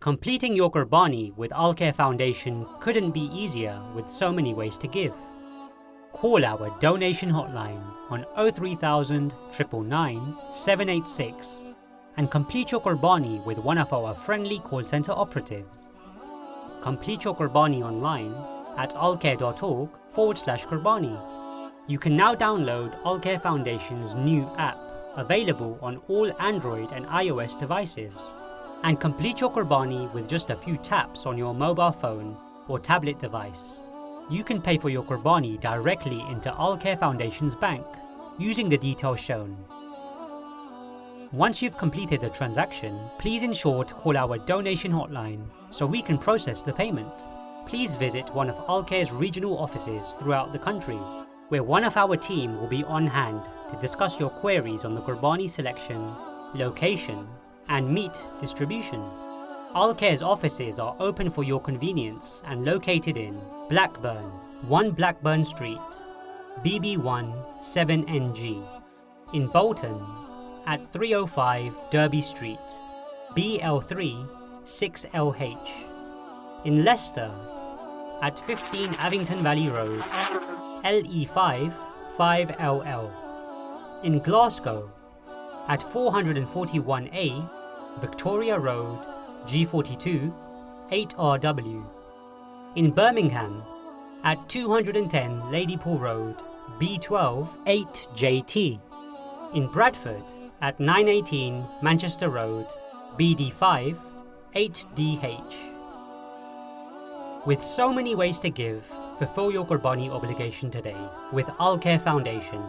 Completing your Qurbani with Al-Khair Foundation couldn't be easier with so many ways to give. Call our donation hotline on 03000 999 786 and complete your Qurbani with one of our friendly call centre operatives. Complete your Qurbani online at alkhair.org/Qurbani. You can now download Al-Khair Foundation's new app, available on all Android and iOS devices, and complete your Qurbani with just a few taps on your mobile phone or tablet device. You can pay for your Qurbani directly into Al-Khair Foundation's bank using the details shown. Once you've completed the transaction, please ensure to call our donation hotline so we can process the payment. Please visit one of Al-Khair's regional offices throughout the country, where one of our team will be on hand to discuss your queries on the Qurbani selection, location, and meat distribution. Al-Khair's offices are open for your convenience and located in Blackburn, 1 Blackburn Street, BB1 7NG, in Bolton at 305 Derby Street, BL3 6LH, in Leicester at 15 Avington Valley Road, LE5 5LL, in Glasgow at 441A Victoria Road, G42 8RW, in Birmingham at 210 Ladypool Road, B12 8JT, in Bradford at 918 Manchester Road, BD5 8DH. With so many ways to give, fulfill your Qurbani obligation today with Al-Khair Foundation,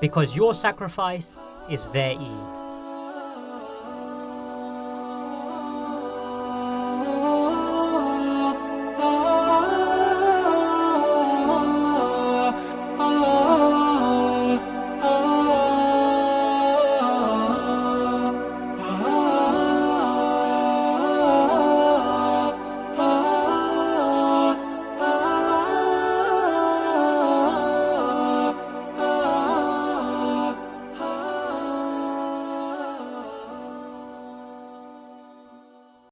because your sacrifice is their Eid.